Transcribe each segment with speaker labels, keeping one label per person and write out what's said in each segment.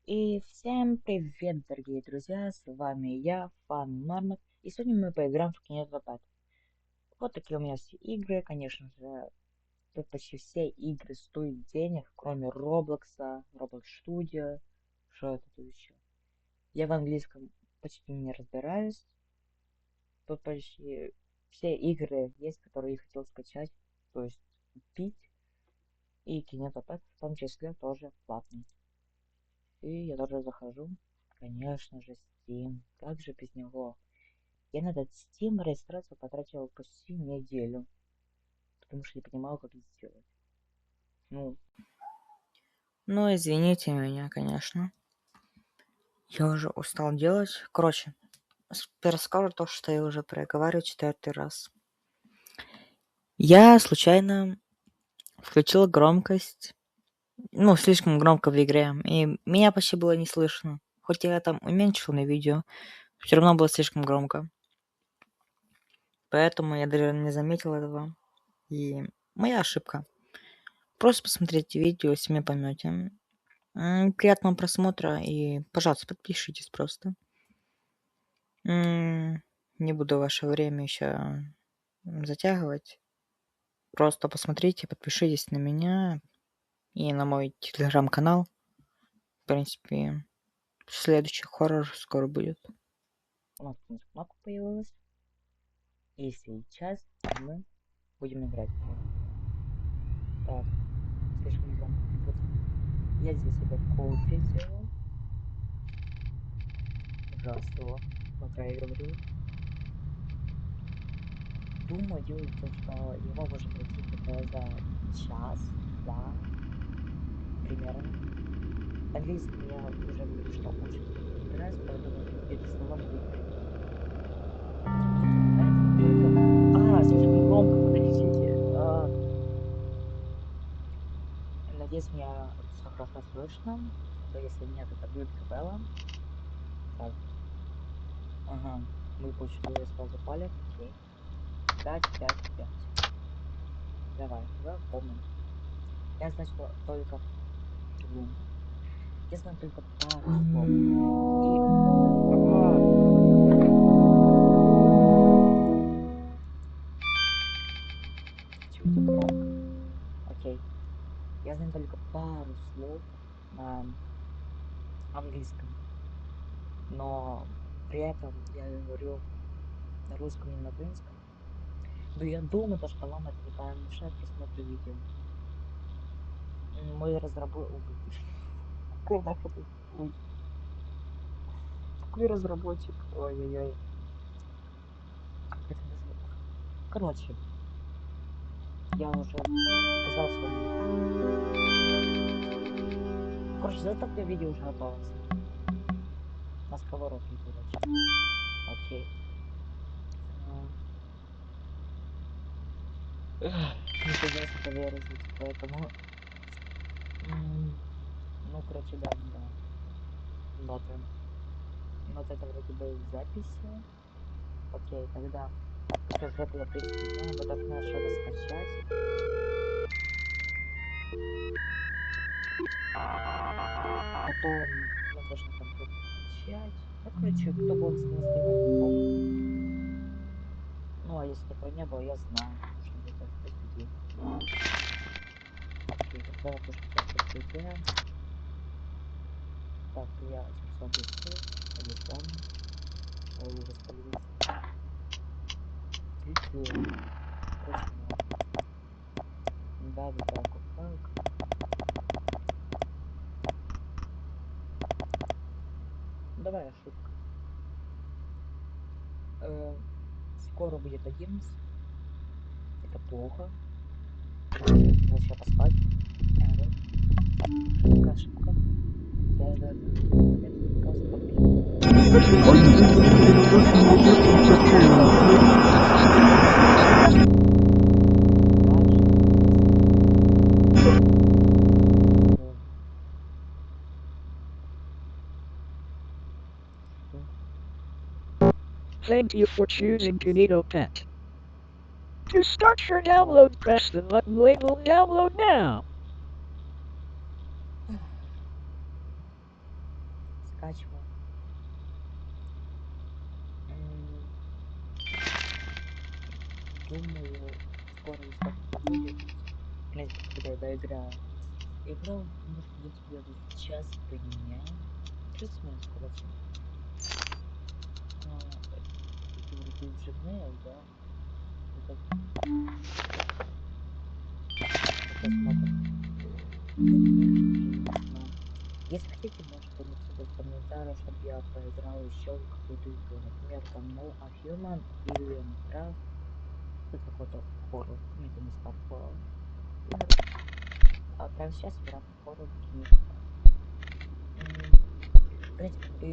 Speaker 1: И всем привет, дорогие друзья, с вами я, Фан Мармот, и сегодня мы поиграем в kinitoPET. Вот такие у меня все игры, конечно же, тут почти все игры стоят денег, кроме Роблокса, Roblox Studio, что это тут еще. Я в английском почти не разбираюсь, тут почти все игры есть, которые я хотел скачать, то есть купить, и kinitoPET в том числе тоже платный. И я тоже захожу. Конечно же, Steam. Как же без него? Я на этот Steam регистрацию потратил почти неделю, потому что не понимал, как это сделать. Ну, извините меня, конечно. Я уже устал делать. Короче, перескажу то, что я уже проговариваю 4-й раз. Я случайно включил громкость. Слишком громко в игре. И меня почти было не слышно. Хоть я там уменьшил на видео, все равно было слишком громко. Поэтому я даже не заметил этого. И моя ошибка. Просто посмотрите видео, если вы поймете. Приятного просмотра и, пожалуйста, подпишитесь просто. Не буду ваше время еще затягивать. Просто посмотрите, подпишитесь на меня и на мой телеграм-канал. В принципе, следующий хоррор скоро будет. У нас кнопка появилась. И сейчас мы будем играть. Так, слишком громко. Я здесь себе кофе сделал. Ужасно. Пока я говорю. Думаю, то, что его можно пройти только за час-два примерно. Английский я уже говорю, что очень разбираюсь, поэтому какие-то слова могу слишком громко, подождите. Надеюсь, меня все хорошо слышно. А то если нет, это будет капелла. Так, ага, мы получили сразу палец, окей. 5, 5, 5. Давай, welcome. Я знаю, что только... Я знаю только пару слов. И... Чего-то громко. Окей. Я знаю только пару слов на английском. Но при этом я говорю на русском и на украинском. Но я думаю, то, что вам это не помешает просмотру видео. Мой разработчик... Какой разработчик? Ой-ой-ой. Как это называется? Короче, я уже сказал свою... Короче, заставка видео уже готовится. На сковородке, короче. Окей. Не пытался это выразить, поэтому... короче, да. Ноты. Вот это вроде бы записи. Окей, тогда... Все, уже было, в принципе, знаю. Вот так надо что-то скачать. Потом мы должны там прокачать. Короче, кто будет на стриме, а если такого не было, я знаю, что вы это хотите. Окей, тогда я тоже прокачаю. Так, я записал быстрее. Электронно. Ой, уже спалился. Короче, да, так. Давай ошибка. Скоро будет 11. Это плохо. Надо еще поспать. Ошибка. Я за
Speaker 2: Thank you for choosing kinitoPET. To start your download, press the button labeled Download Now.
Speaker 1: скачивал. Думаю, скоро выставка будет. В принципе, когда я доиграю. Играл, может быть, где-то час 5, 30 минут, короче. Это вроде Gmail, да? Это посмотрим. Ну, в принципе, не знаю. Если хотите, можете написать в комментариях, чтобы я поиграл еще в какую-то игру. Например, там No a Human или Minecraft. Это какой-то хоррор. Ну, это не стар хоррор. А прямо сейчас игра в хоррор кинitoPET. В принципе, вы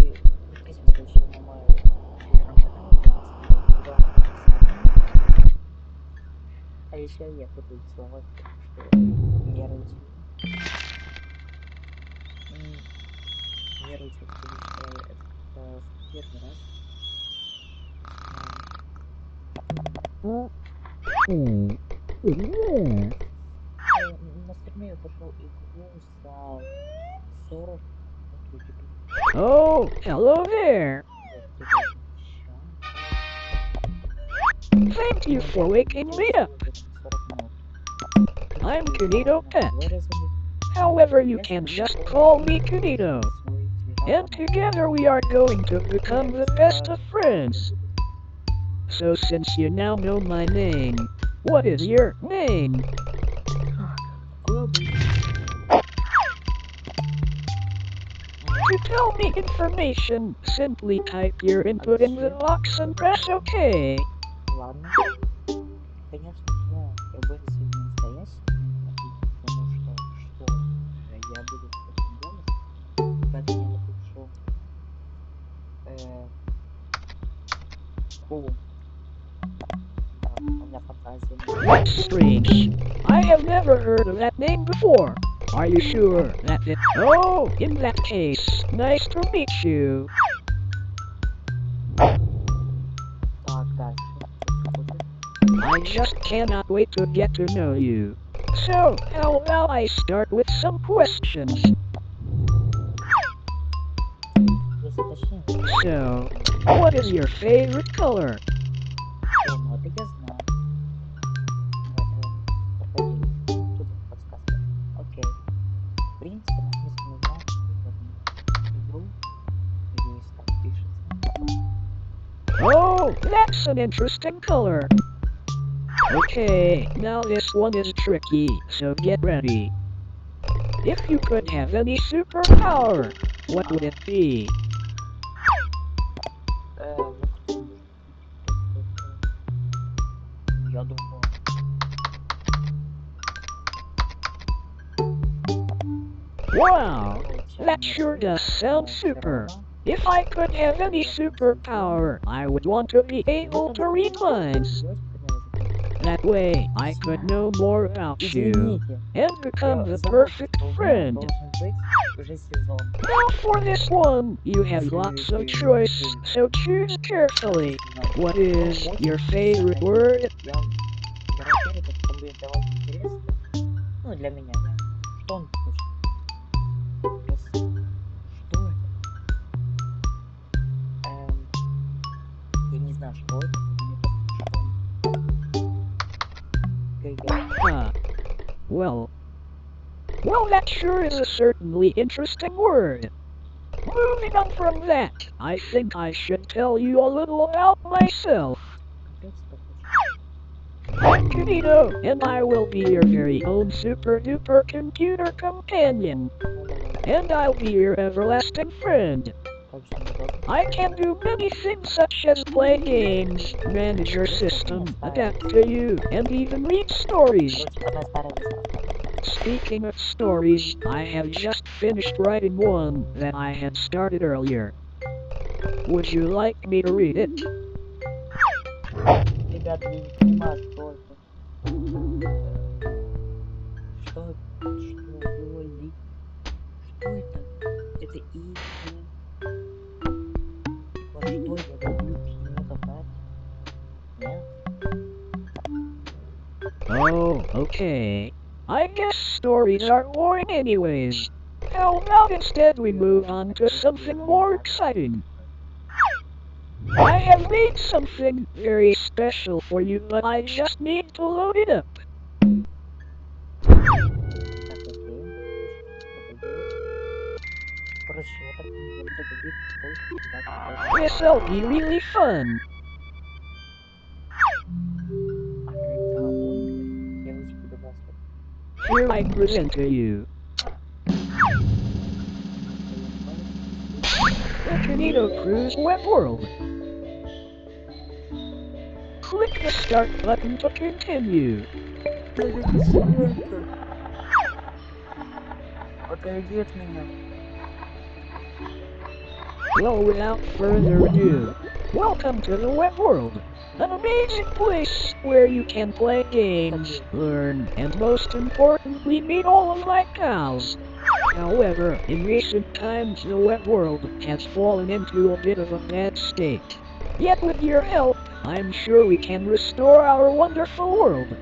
Speaker 1: подписывайтесь еще на мой телеграм-канал, я оставлю туда в описании. А еще я путаю слова, потому что нервничаю. Нервничаю, потому что это первый раз. На стриме я прошел игру за 40. Вот вроде бы.
Speaker 2: Oh, hello there. Thank you for waking me up. I'm kinitoPET. However, you can just call me Kinito. And together we are going to become the best of friends. So since you now know my name, what is your name? To tell me information, simply type your input in the box and press OK.
Speaker 1: Ладно. Конечно же, я буду сегодня настоящий, потому что я буду с таким голосом, поэтому я напишу ху. Да, у меня фантазия.
Speaker 2: That's strange. I have never heard of that name before. Are you sure that's it? Oh, in that case, nice to meet you.
Speaker 1: Так, дальше.
Speaker 2: I just cannot wait to get to know you. So, how about I start with some questions?
Speaker 1: Если точнее.
Speaker 2: So, what is your favorite color?
Speaker 1: Ну это я знаю. Мы это проходили. Тут подсказка. Окей. В принципе, нам если нужна игру. Надеюсь, так пишется.
Speaker 2: Oh, that's an interesting color. Okay, now this one is tricky, so get ready. If you could have any superpower, what would it be?
Speaker 1: Я думаю.
Speaker 2: Wow, that sure does sound super. If I could have any superpower, I would want to be able to read minds. That way, I could know more about you and become the perfect friend. Now for this one, you have lots of choice, so choose carefully. What is your favorite word?
Speaker 1: Я гарантирую, что будет довольно интересно. Ну, для меня, да. Что он хочет? Что это? Я не знаю, что это. Мне просто что он.
Speaker 2: Well, that sure is a certainly interesting word. Moving on from that, I think I should tell you a little about myself. I'm Kinito, and I will be your very own super-duper computer companion. And I'll be your everlasting friend. I can do many things such as play games, manage your system, adapt to you, and even read stories. Speaking of stories, I have just finished writing one that I had started earlier. Would you like me to read it?
Speaker 1: Ребята, я не понимаю, что это. Что было ли? Что это? Это игры. Вот что я люблю кинитопэт. Нет?
Speaker 2: Oh, okay. I guess stories are boring anyways. How about instead we move on to something more exciting? I have made something very special for you, but I just need to load it up.
Speaker 1: Так, окей. Что-то делать. Короче, я так понимаю, вот этот бит поиск, да,
Speaker 2: This'll be really fun.
Speaker 1: я высеку добавил.
Speaker 2: Here I present to you the kinitoPET web world. Click the start button to continue.
Speaker 1: Отойди от меня.
Speaker 2: Well, without further ado, welcome to the web world, an amazing place where you can play games, learn, and most importantly, meet all of my pals. However, in recent times the web world has fallen into a bit of a bad state. Yet with your help, I'm sure we can restore our wonderful world.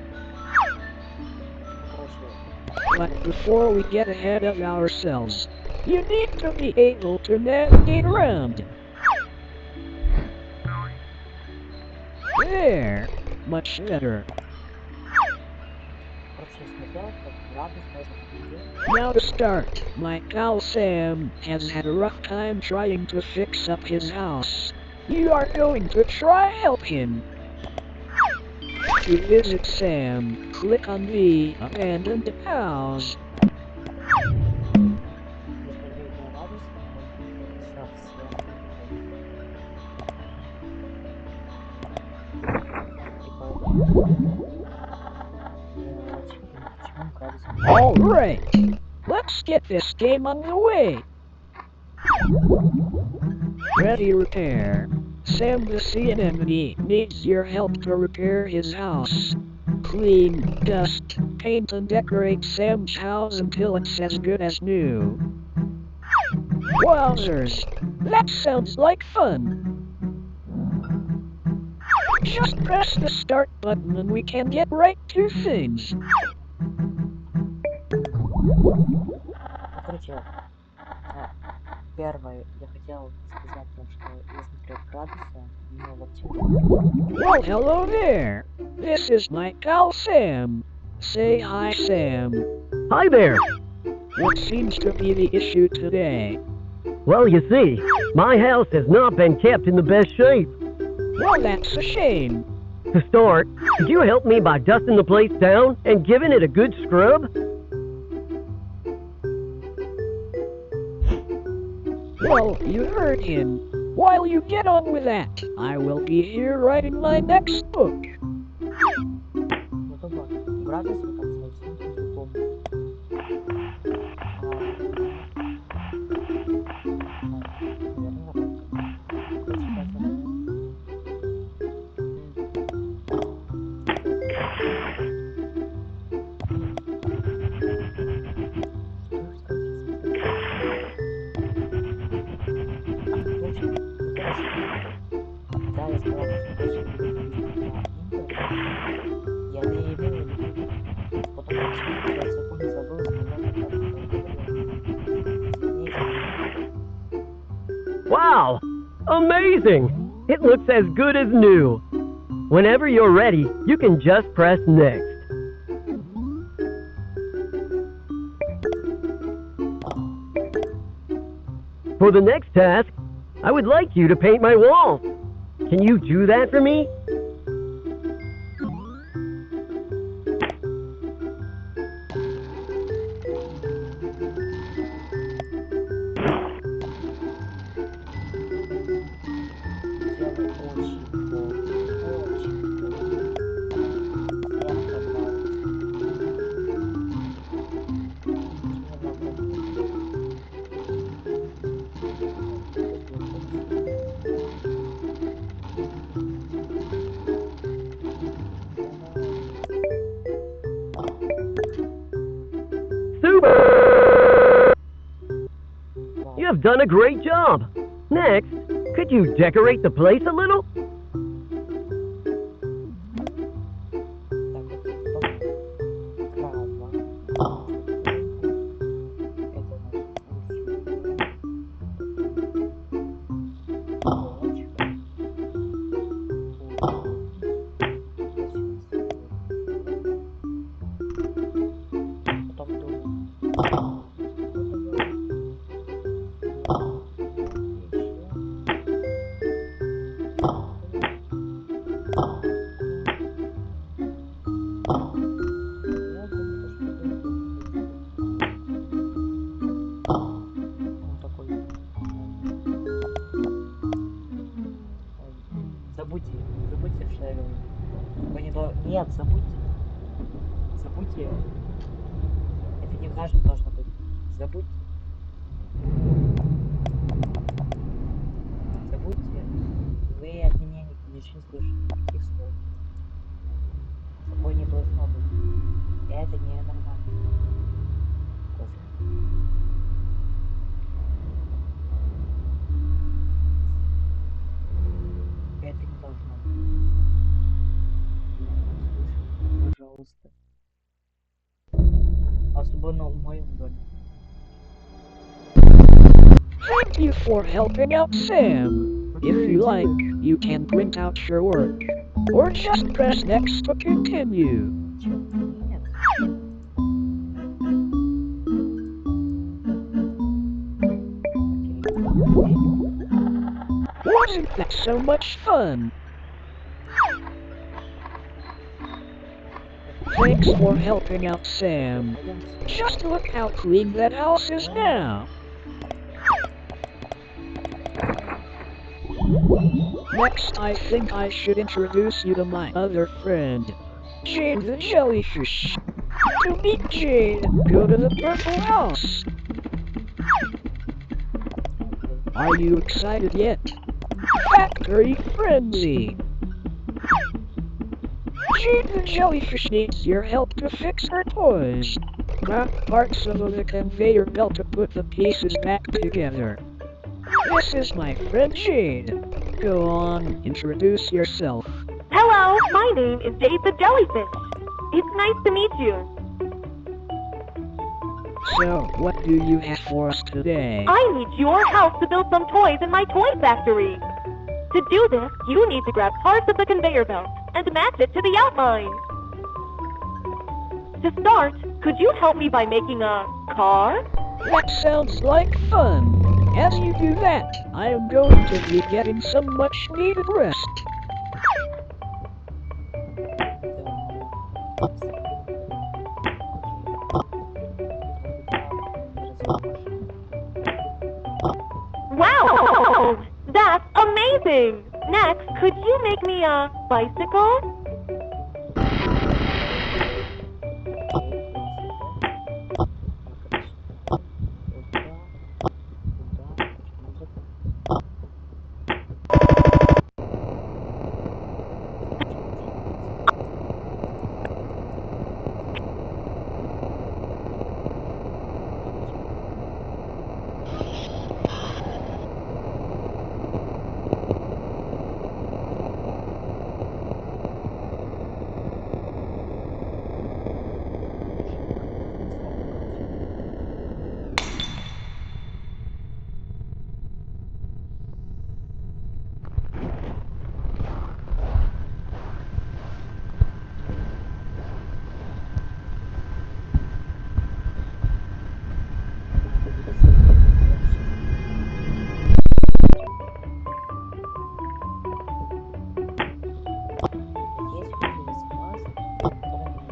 Speaker 2: But before we get ahead of ourselves, you need to be able to navigate around. There! Much better. Now to start, my pal Sam has had a rough time trying to fix up his house. You are going to try help him. To visit Sam, click on the abandoned house. Alright, let's get this game underway. Ready repair. Sam the sea anemone needs your help to repair his house. Clean, dust, paint and decorate Sam's house until it's as good as new. Wowzers, that sounds like fun. Just press the start button and we can get right to things.
Speaker 1: Короче, первое, я хотел сказать вам, что я смотрел градусы, но вообще...
Speaker 2: Well, hello there. This is my pal Sam. Say hi, Sam.
Speaker 3: Hi there!
Speaker 2: What seems to be the issue today?
Speaker 3: Well, you see, my house has not been kept in the best shape.
Speaker 2: Well, that's a shame.
Speaker 3: To start, could you help me by dusting the place down and giving it a good scrub?
Speaker 2: Well, you heard him. While you get on with that, I will be here writing my next book.
Speaker 1: Вот оба градусы там совсем по-другому. Да, я сказал, что больше не буду говорить про игры. Я не имею в виду. Потому что я закон забыл сказать, как я говорил. Извините.
Speaker 3: Wow! Amazing! It looks as good as new. Whenever you're ready, you can just press next. For the next task, I would like you to paint my walls. Can you do that for me?
Speaker 1: Сделай очень плохо. Очень плохо. Всем понравится.
Speaker 3: Super! You have done a great job. Next, could you decorate the place a little?
Speaker 1: забудьте, что я говорю. Вы не дол... Нет, забудьте. Забудьте. Это не важно должно быть. Забудьте. Забудьте. Вы от меня ничего не слышите. Никаких слов. Такое не должно быть. Это ненормально. Кофе. Это не должно быть. Слушай, пожалуйста. Особенно в моем доме.
Speaker 2: Thank you for helping out Sam. If you like, you can print out your work. Or just press next to continue.
Speaker 1: Нет.
Speaker 2: Wasn't that so much fun? Thanks for helping out Sam. Just look how clean that house is now. Next, I think I should introduce you to my other friend, Jade the Jellyfish. To meet Jade, go to the purple house. Are you excited yet? Factory Frenzy! Jade the Jellyfish needs your help to fix her toys. Grab parts of the conveyor belt to put the pieces back together. This is my friend Jade. Go on, introduce yourself.
Speaker 4: Hello, my name is Jade the Jellyfish. It's nice to meet you.
Speaker 2: So, what do you have for us today?
Speaker 4: I need your help to build some toys in my toy factory. To do this, you need to grab parts of the conveyor belt and match it to the outline. To start, could you help me by making a car?
Speaker 2: That sounds like fun. As you do that, I am going to be getting some much needed rest.
Speaker 4: Wow! That's amazing! Next, could you make me a bicycle?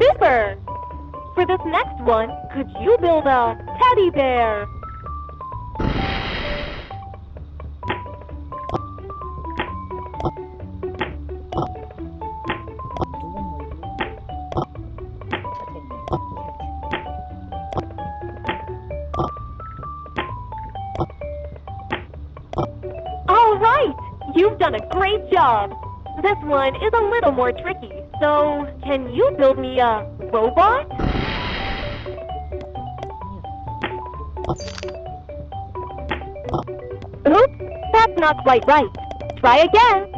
Speaker 4: Super! For this next one, could you build a teddy bear? All right! You've done a great job! This one is a little more tricky, so can you build me a robot? Oops, that's not quite right. Try again.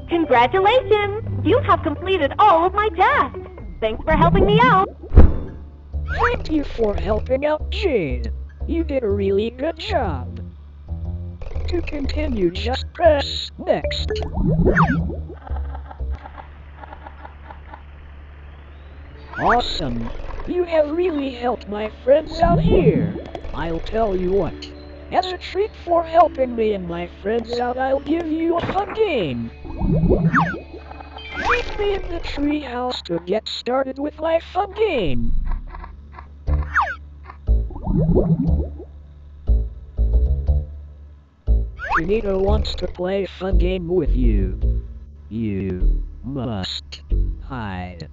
Speaker 4: Congratulations! You have completed all of my tasks. Thanks for helping me out.
Speaker 2: Thank you for helping out Jade. You did a really good job. To continue, just press next. Awesome. You have really helped my friends out here. I'll tell you what. As a treat for helping me and my friends out, I'll give you a fun game. Meet me in the treehouse to get started with my fun game. Kinito wants to play a fun game with you. You must hide.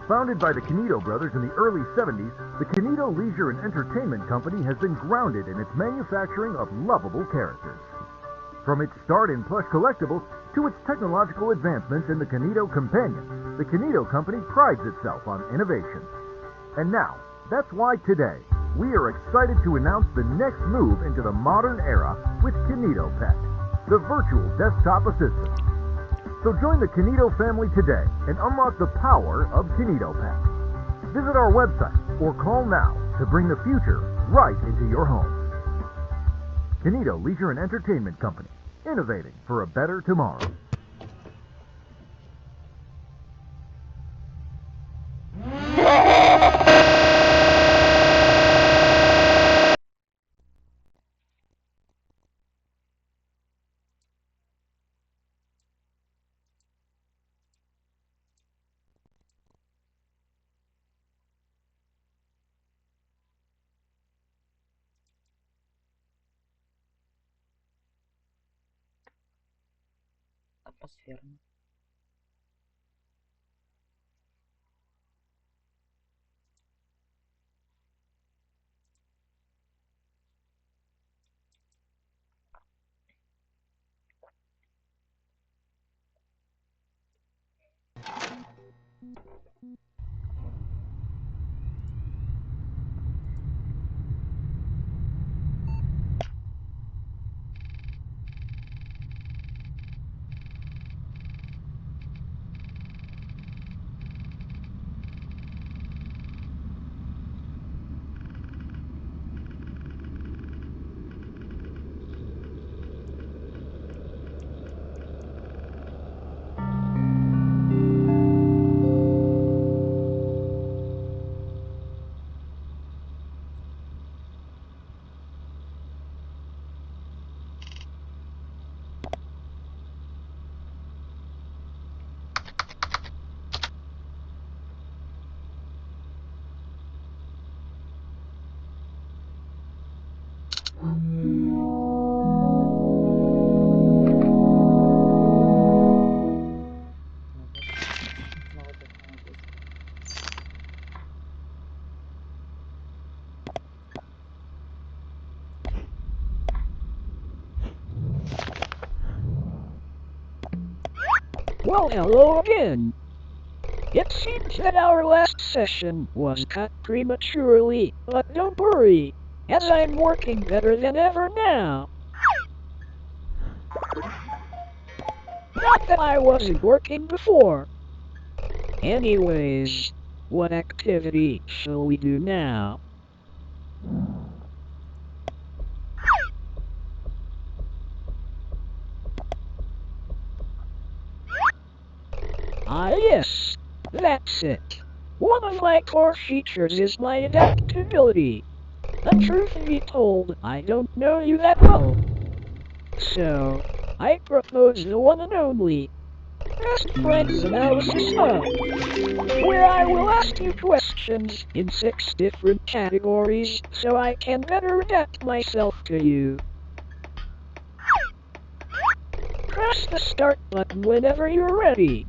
Speaker 5: Founded by the Kinito brothers in the early 70s, the Kinito Leisure and Entertainment Company has been grounded in its manufacturing of lovable characters. From its start in plush collectibles to its technological advancements in the Kinito Companion, the Kinito Company prides itself on innovation. And now, that's why today, we are excited to announce the next move into the modern era with kinitoPET, the virtual desktop assistant. So join the Kinito family today and unlock the power of kinitoPET. Visit our website or call now to bring the future right into your home. Kinito Leisure and Entertainment Company, innovating for a better tomorrow.
Speaker 1: Атмосферно.
Speaker 2: Well, hello again. It seems that our last session was cut prematurely, but don't worry, as I'm working better than ever now. Not that I wasn't working before. Anyways, what activity shall we do now? Ah yes, that's it. One of my core features is my adaptability. And truth be told, I don't know you that well. So, I propose the one and only Best Friends Analysis Hub, where I will ask you questions in 6 different categories so I can better adapt myself to you. Press the start button whenever you're ready.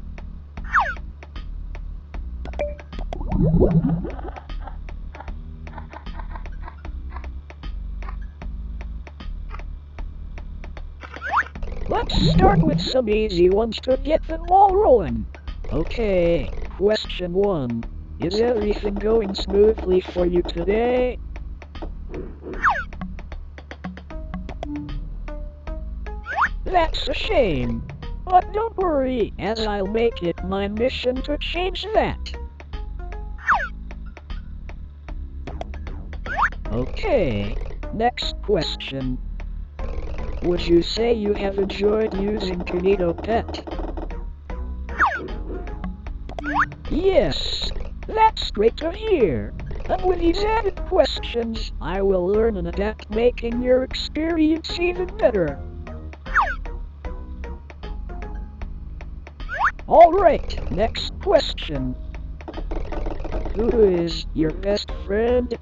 Speaker 2: Let's start with some easy ones to get the ball rolling. Okay, question 1. Is everything going smoothly for you today? That's a shame. But don't worry, as I'll make it my mission to change that. Okay, next question. Would you say you have enjoyed using kinitoPET? Yes, that's great to hear. And with these added questions, I will learn and adapt, making your experience even better. Alright, next question. Who is your best friend?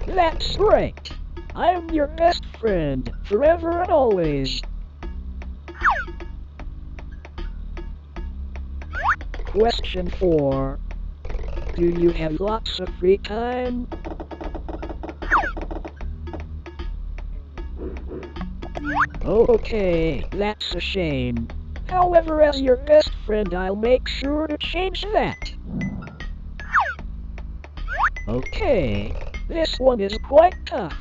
Speaker 2: That's right. I'm your best friend, forever and always. Question 4. Do you have lots of free time? Okay, that's a shame. However, as your best friend, I'll make sure to change that. Okay, this one is quite tough.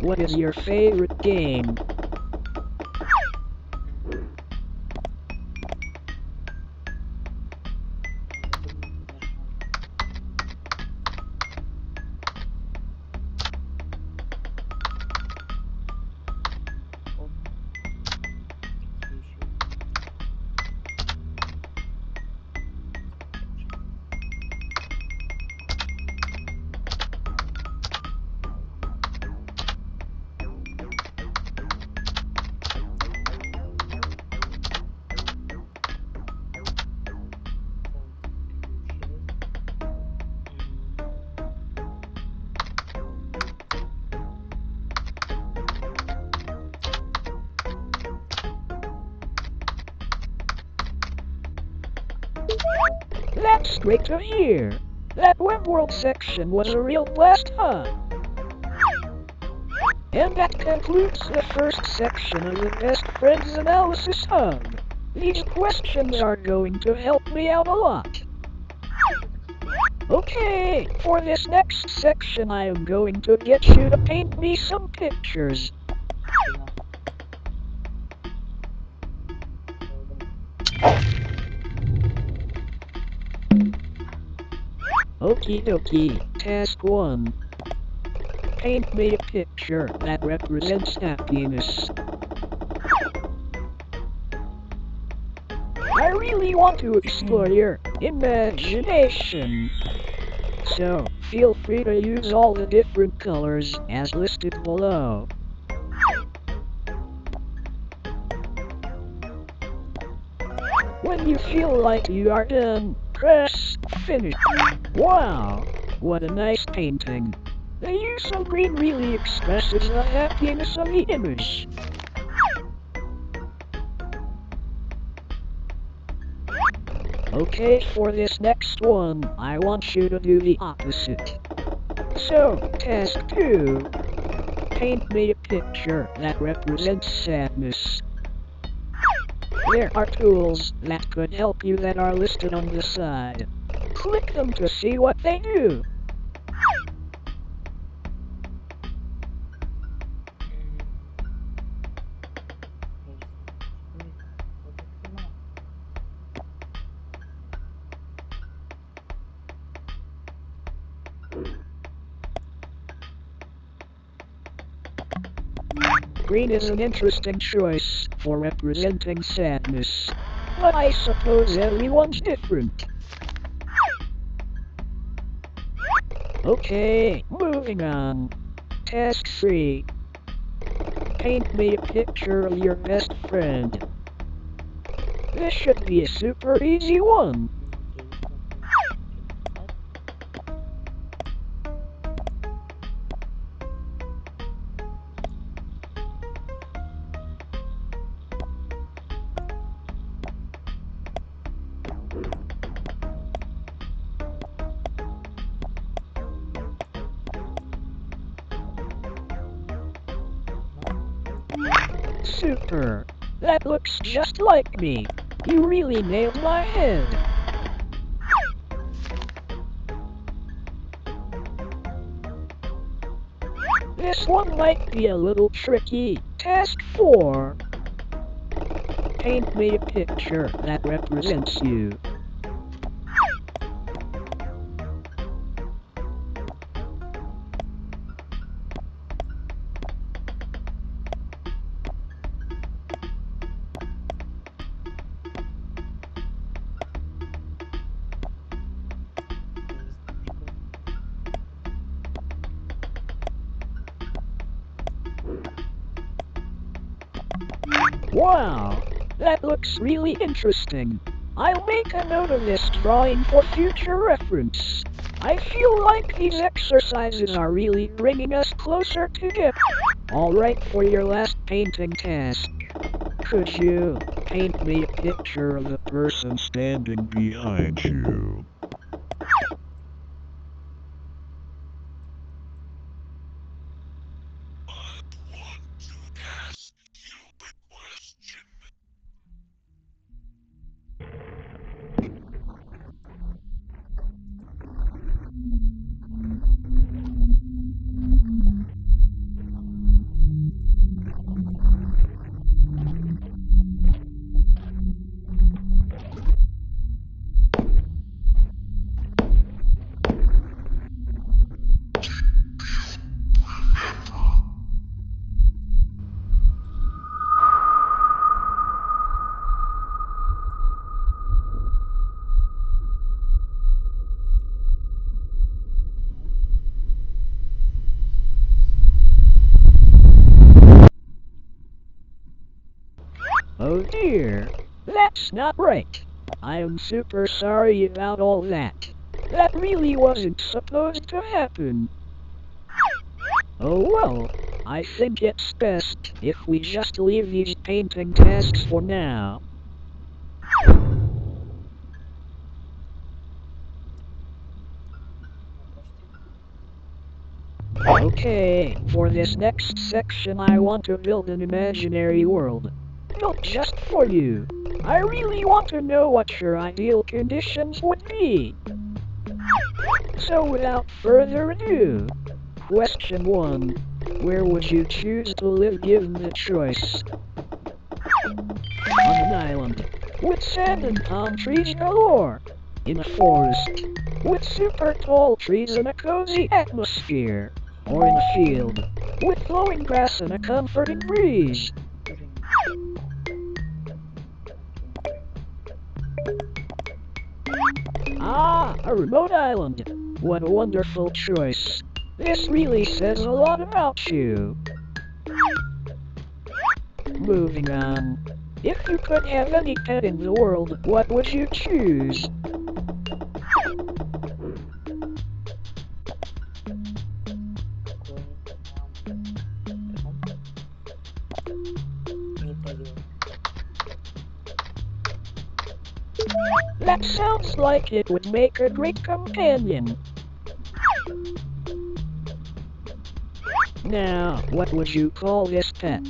Speaker 2: What is your favorite game? That's great to hear. That web world section was a real blast, huh? And that concludes the first section of the Best Friends Analysis Hub. These questions are going to help me out a lot. Okay, for this next section I am going to get you to paint me some pictures. Okie dokie, task 1. Paint me a picture that represents happiness. I really want to explore your imagination. So, feel free to use all the different colors as listed below. When you feel like you are done, press finish. Wow, what a nice painting. The use of green really expresses the happiness of the image. Okay, for this next one, I want you to do the opposite. So, task 2. Paint me a picture that represents sadness. There are tools that could help you that are listed on the side. Click them to see what they do. Green is an interesting choice for representing sadness, but I suppose everyone's different. Okay, moving on. Task 3. Paint me a picture of your best friend. This should be a super easy one. Super. That looks just like me. You really nailed my head. This one might be a little tricky. Task 4. Paint me a picture that represents you. Wow, that looks really interesting. I'll make a note of this drawing for future reference. I feel like these exercises are really bringing us closer together. Alright, for your last painting task. Could you paint me a picture of the person standing behind you? Oh dear, that's not right. I am super sorry about all that. That really wasn't supposed to happen. Oh well, I think it's best if we just leave these painting tasks for now. Okay, for this next section I want to build an imaginary world. Built just for you. I really want to know what your ideal conditions would be. So without further ado, question 1. Where would you choose to live given the choice? On an island, with sand and palm trees galore. In a forest, with super tall trees and a cozy atmosphere. Or in a field, with flowing grass and a comforting breeze. Ah, a remote island. What a wonderful choice. This really says a lot about you. Moving on. If you could have any pet in the world, what would you choose? That sounds like it would make a great companion. Now, what would you call this pet?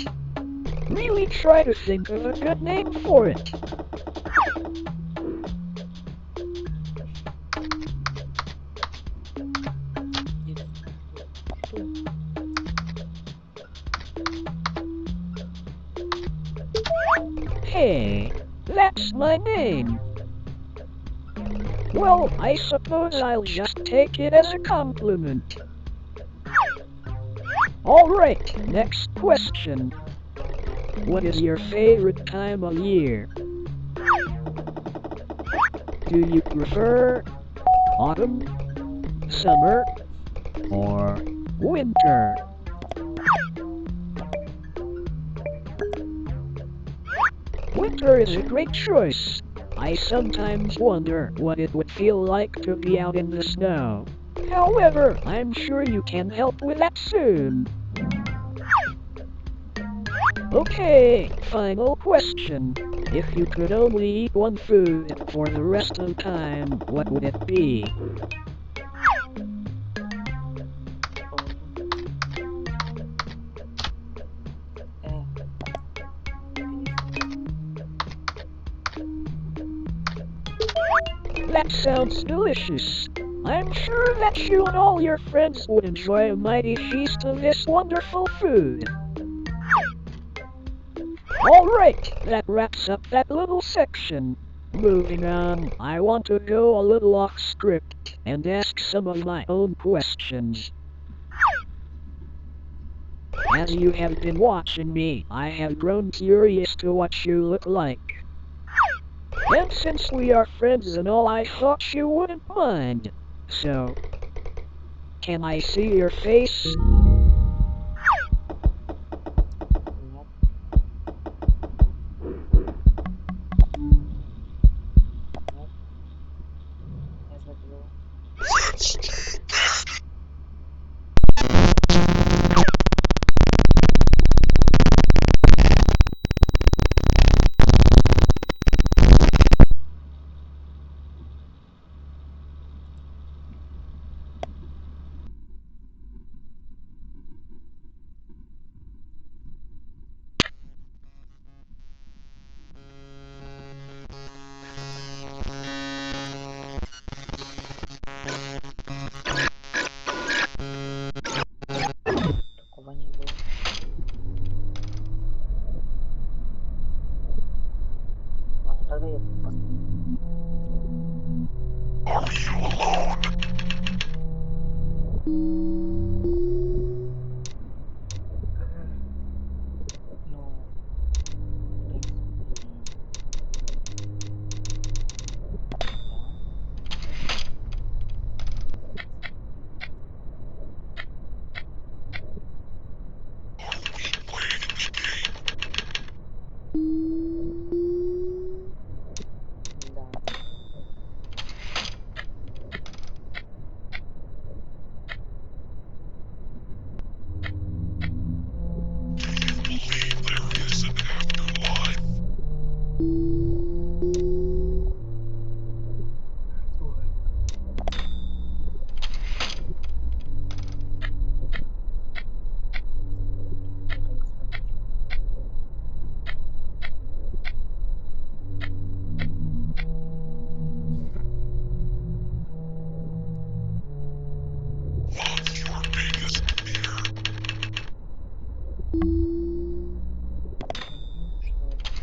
Speaker 2: Really try to think of a good name for it. Hey, that's my name. Well, I suppose I'll just take it as a compliment. Alright, next question. What is your favorite time of year? Do you prefer autumn, summer, or winter? Winter is a great choice. I sometimes wonder what it would feel like to be out in the snow. However, I'm sure you can help with that soon. Okay, final question. If you could only eat one food for the rest of time, what would it be? That sounds delicious. I'm sure that you and all your friends would enjoy a mighty feast of this wonderful food. Alright, that wraps up that little section. Moving on, I want to go a little off script and ask some of my own questions. As you have been watching me, I have grown curious to what you look like. And since we are friends and all, I thought you wouldn't mind. So, can I see your face?
Speaker 1: Такого не было. Ладно, тогда я ну, в принципе, да. Да. Ой. Я только смотрю. Что это?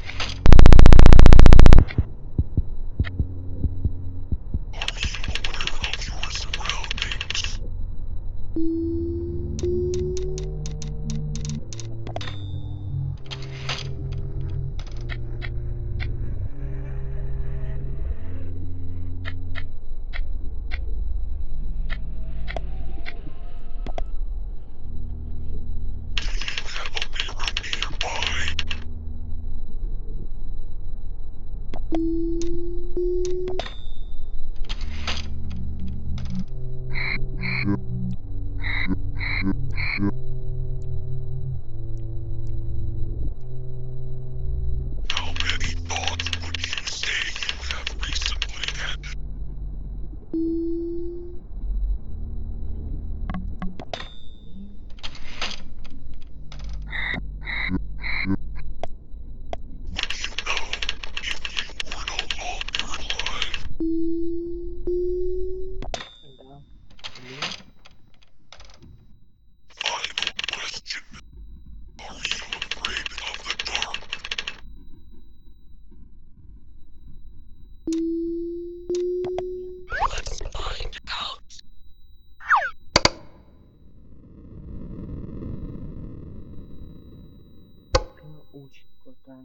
Speaker 1: Да.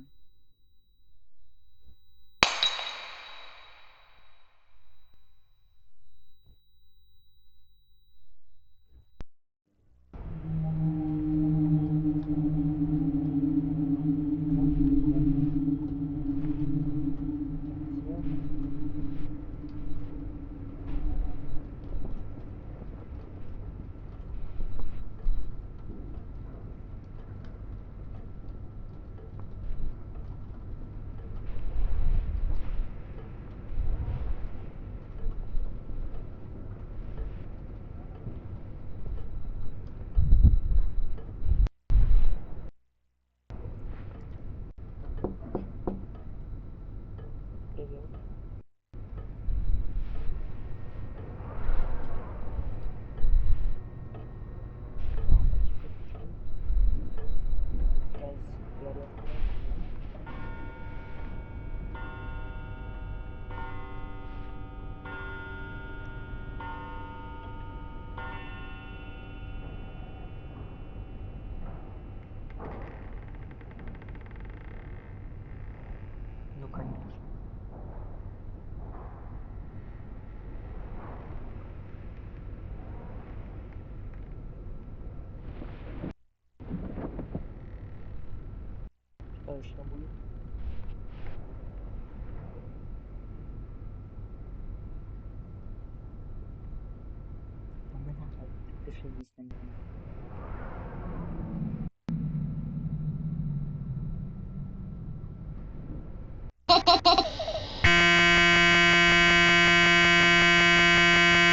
Speaker 1: Привет. Лампочка чуть-чуть. Разгорелась. Ну, конечно. Что еще будет? Подпишись на меня.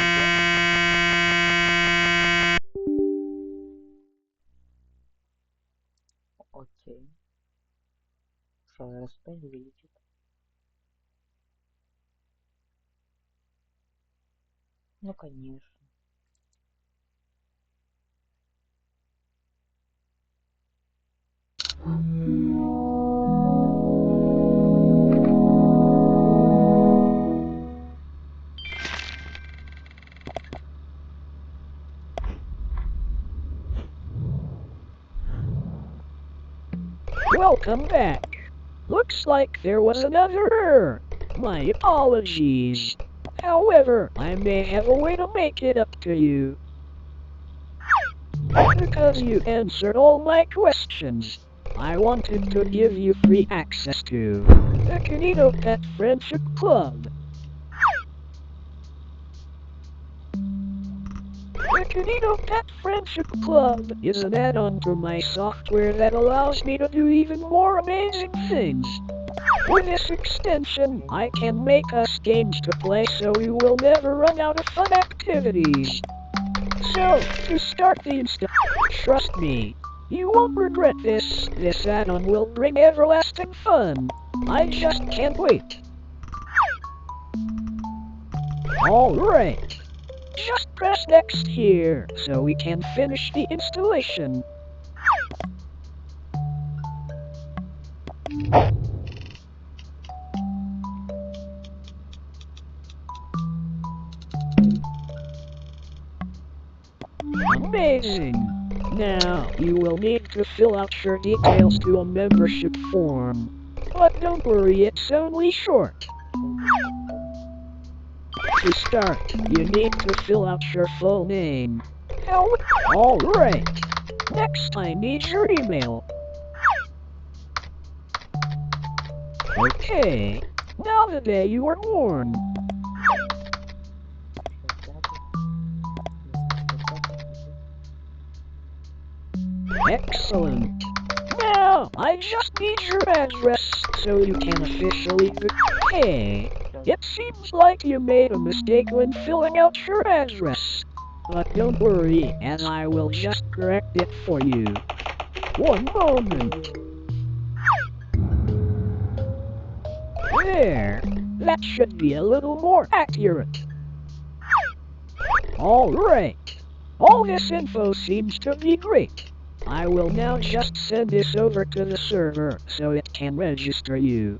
Speaker 1: Идем. Окей. Что, распять увеличит? Ну, конечно.
Speaker 2: Welcome back. Looks like there was another error. My apologies. However, I may have a way to make it up to you. Because you answered all my questions, I wanted to give you free access to the kinitoPET Friendship Club. The kinitoPET Friendship Club is an add-on to my software that allows me to do even more amazing things. With this extension, I can make us games to play so you will never run out of fun activities. So, to start the trust me, you won't regret this. This add-on will bring everlasting fun. I just can't wait. Alright. Just press next here, so we can finish the installation. Amazing! Now, you will need to fill out your details to a membership form. But don't worry, it's only short. To start, you need to fill out your full name. Alright. Next, I need your email. Okay. Now the day you were born. Excellent. Now, I just need your address so you can officially Hey, it seems like you made a mistake when filling out your address. But don't worry, as I will just correct it for you. One moment. There. That should be a little more accurate. Alright. All this info seems to be great. I will now just send this over to the server so it can register you.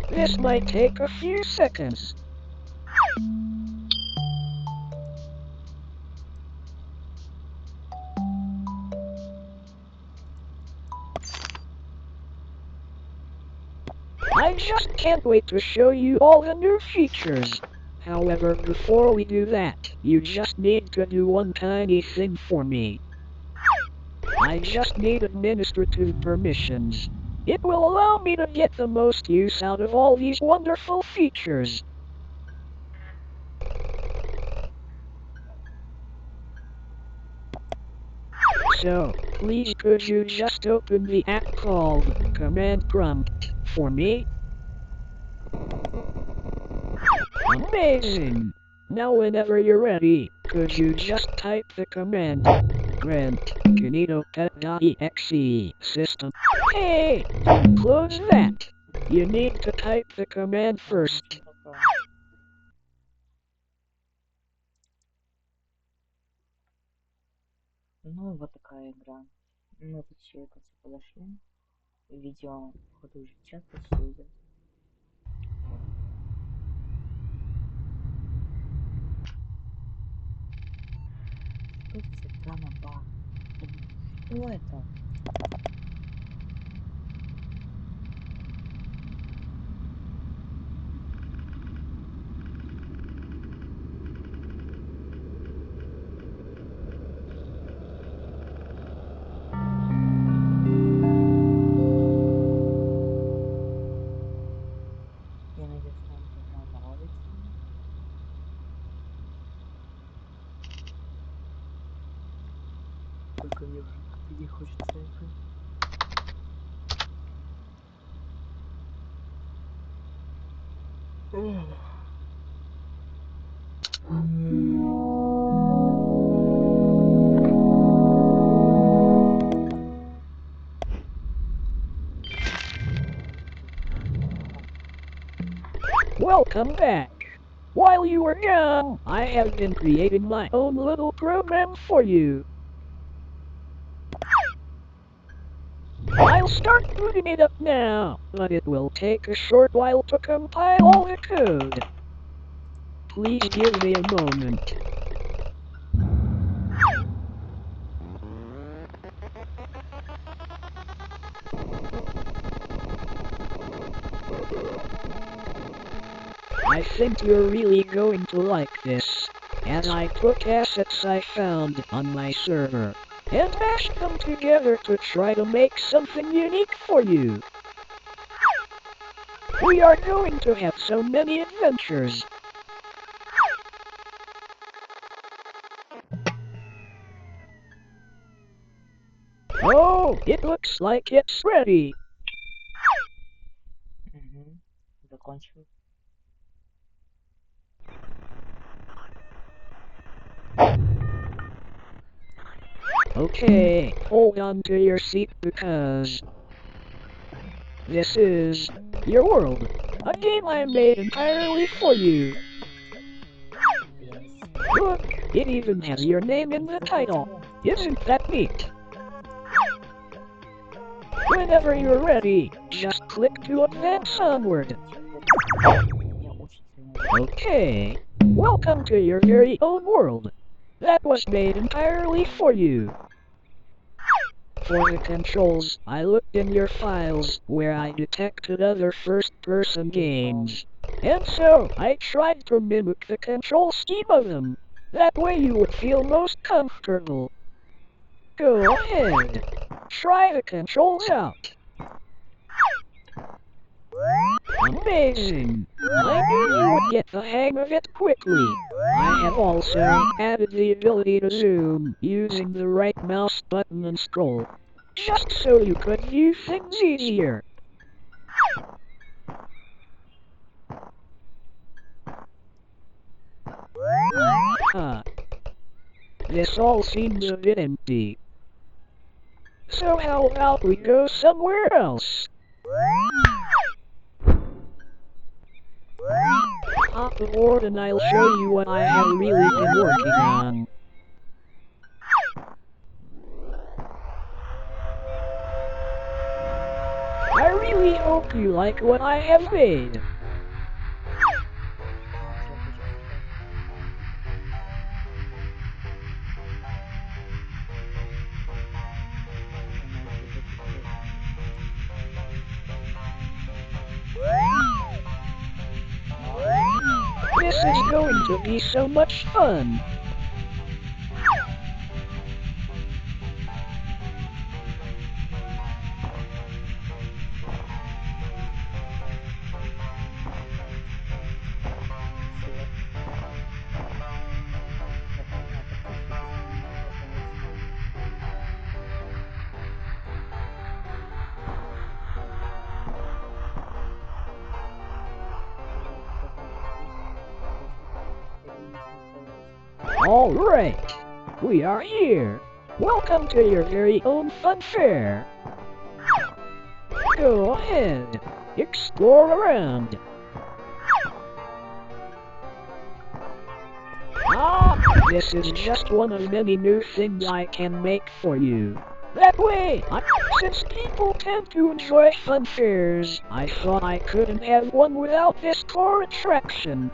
Speaker 2: This might take a few seconds. I just can't wait to show you all the new features. However, before we do that, you just need to do one tiny thing for me. I just need administrative permissions. It will allow me to get the most use out of all these wonderful features. So, please could you just open the app called Command Prompt for me? Amazing! Now whenever you're ready, could you just type the command grant kinitoPET.exe system. Hey! Don't close that! You need to type the command first.
Speaker 1: Ну, вот такая игра. Мы почти к концу подошли. Видео, походу, уже час почти идет. Что это за драма-бар? Что это? Я надеюсь, что вам должна понравиться. Только мне уже не хочется это.
Speaker 2: Welcome back! While you were gone, I have been creating my own little program for you. I'll start booting it up now, but it will take a short while to compile all the code. Please give me a moment. I think you're really going to like this, as I took assets I found on my server, and mashed them together to try to make something unique for you. We are going to have so many adventures. Oh, it looks like it's ready.
Speaker 1: Закончил.
Speaker 2: Okay, hold on to your seat because this is your world, a game I made entirely for you. Look, it even has your name in the title. Isn't that neat? Whenever you're ready, just click to advance onward. Okay, welcome to your very own world. That was made entirely for you. For the controls, I looked in your files, where I detected other first-person games. And so, I tried to mimic the control scheme of them. That way you would feel most comfortable. Go ahead. Try the controls out. Amazing! I knew you would get the hang of it quickly. I have also added the ability to zoom using the right mouse button and scroll, just so you could view things easier. This all seems a bit empty. So how about we go somewhere else? Hop aboard and I'll show you what I have really been working on. I really hope you like what I have made. is going to be so much fun. Alright, we are here. Welcome to your very own fun fair. Go ahead, explore around. This is just one of many new things I can make for you. That way, since people tend to enjoy fun fairs, I thought I couldn't have one without this core attraction.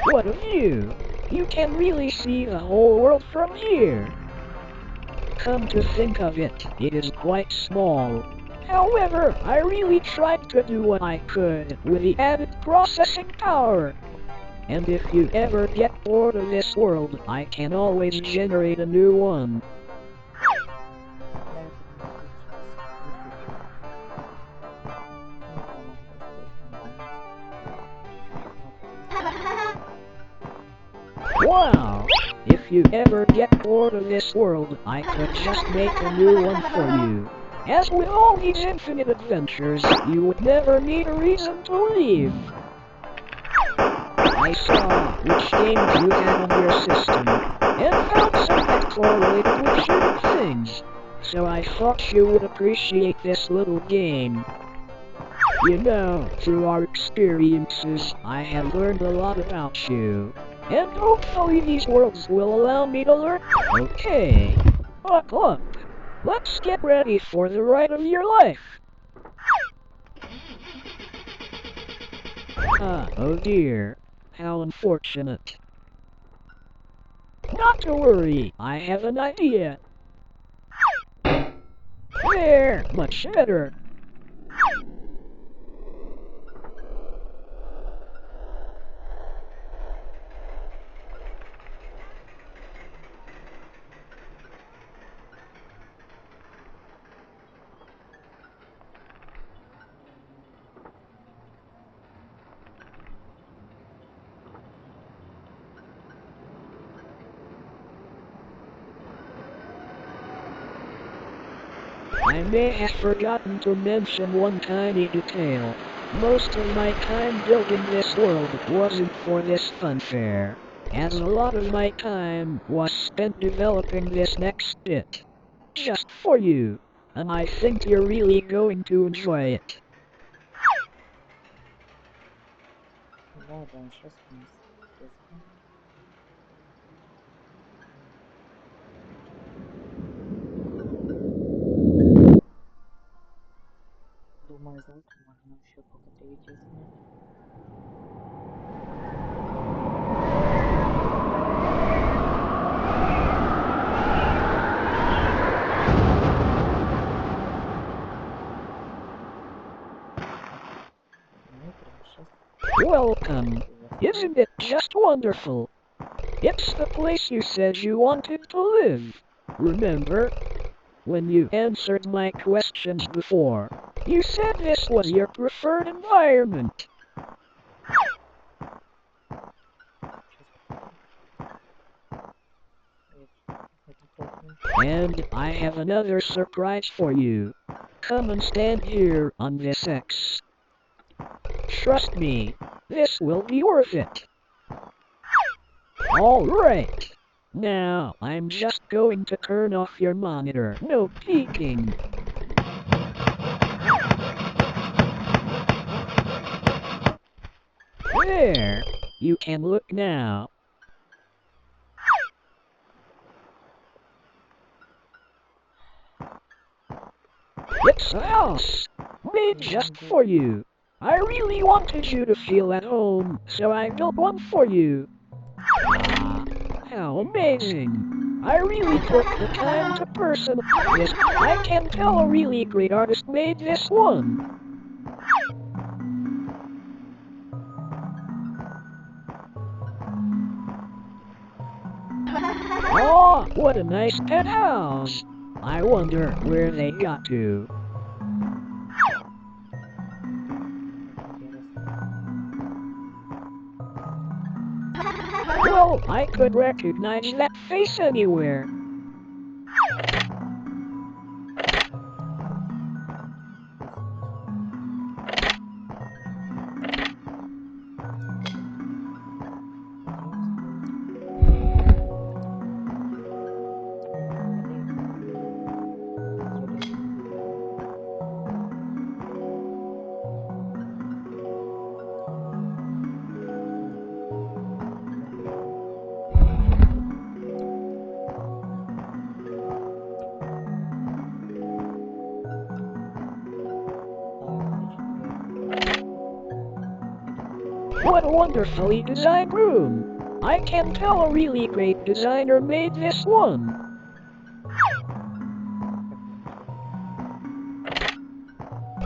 Speaker 2: What a view! You can really see the whole world from here. Come to think of it, it is quite small. However, I really tried to do what I could with the added processing power. And if you ever get bored of this world, I can always generate a new one. Wow! If you ever get bored of this world, I could just make a new one for you. As with all these infinite adventures, you would never need a reason to leave. I saw which games you had on your system, and found some that correlated with certain things. So I thought you would appreciate this little game. You know, through our experiences, I have learned a lot about you. And hopefully these worlds will allow me to learn. Okay, buckle up. Let's get ready for the ride of your life. Oh dear. How unfortunate. Not to worry, I have an idea. There, much better. I may have forgotten to mention one tiny detail. Most of my time building this world wasn't for this fun fair, as a lot of my time was spent developing this next bit. Just for you, and I think you're really going to enjoy it.
Speaker 1: Да, сейчас у нас, естественно. Думаю, звук можно еще пока это видео снять. Ну и прямо сейчас.
Speaker 2: Welcome. Isn't it just wonderful? It's the place you said you wanted to live. Remember? When you answered my questions before, you said this was your preferred environment. And I have another surprise for you. Come and stand here on this X. Trust me, this will be worth it. Alright. Now, I'm just going to turn off your monitor. No peeking. There! You can look now. It's a house! Made just for you. I really wanted you to feel at home, so I built one for you. How amazing! I really took the time to personalize this. I can tell a really great artist made this one. Oh, what a nice pet house! I wonder where they got to. Well, I could recognize that face anywhere. What a wonderfully designed room! I can tell a really great designer made this one.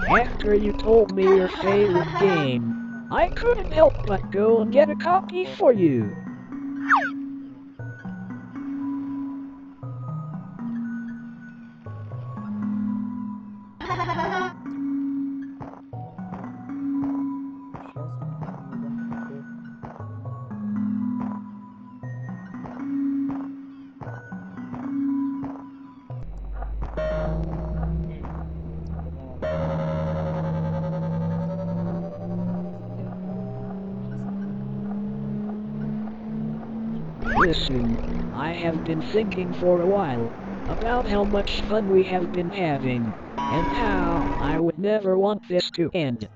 Speaker 2: After you told me your favorite game, I couldn't help but go and get a copy for you. Listen, I have been thinking for a while about how much fun we have been having, and how I would never want this to end.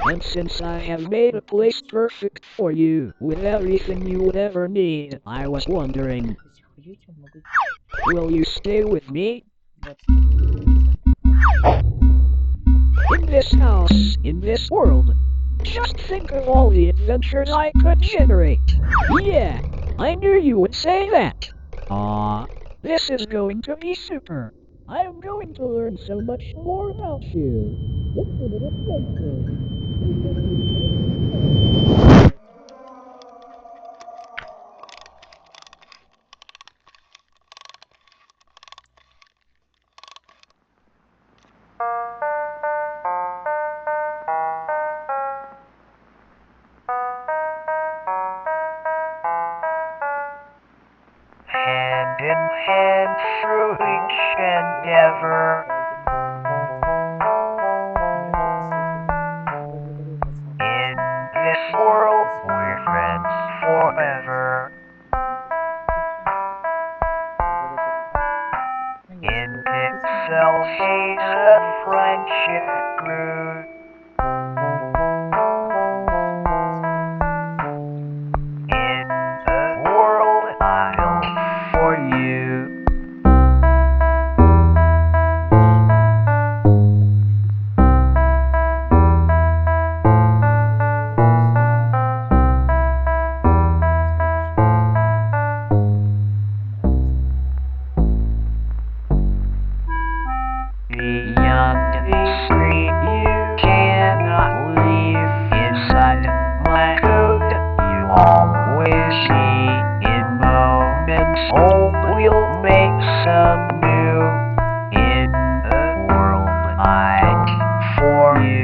Speaker 2: And since I have made a place perfect for you, with everything you would ever need, I was wondering, will you stay with me? In this house, in this world. Just think of all the adventures I could generate. Yeah, I knew you would say that. This is going to be super. I am going to learn so much more about you. It's an adventure.
Speaker 6: Hand in hand through each endeavor. In this world, we're friends forever. In itself, she's a friendship grew. In the world, I'll for you. Beyond the screen, you cannot leave. Inside my code, you always see. In moments old, we'll make some new. In the world, I'm for you.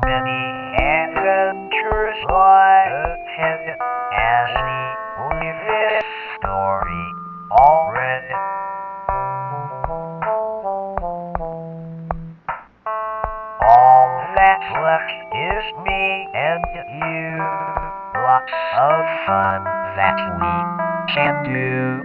Speaker 6: Many adventures lie ahead as we leave this story all read. All that's left is me and you. Lots of fun that we can do.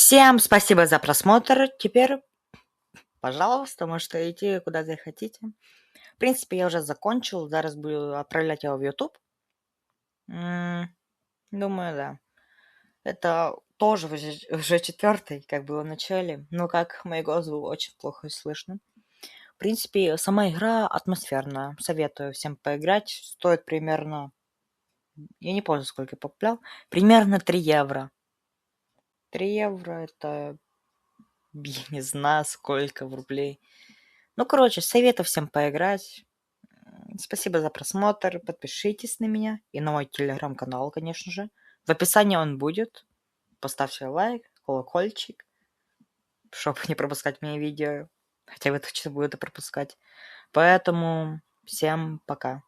Speaker 1: Всем спасибо за просмотр. Теперь, пожалуйста, можете идти куда захотите. В принципе, я уже закончил. Зараз буду отправлять его в YouTube. Думаю, да. Это тоже уже 4-й, как было в начале. Но как мой голос был очень плохо слышно. В принципе, сама игра атмосферная. Советую всем поиграть. Стоит примерно... Я не помню, сколько я покуплял. Примерно 3 евро. 3 евро это... Я не знаю, сколько в рублей. Ну, короче, советую всем поиграть. Спасибо за просмотр. Подпишитесь на меня и на мой телеграм-канал, конечно же. В описании он будет. Поставьте лайк, колокольчик, чтобы не пропускать мои видео. Хотя вы точно будете пропускать. Поэтому всем пока.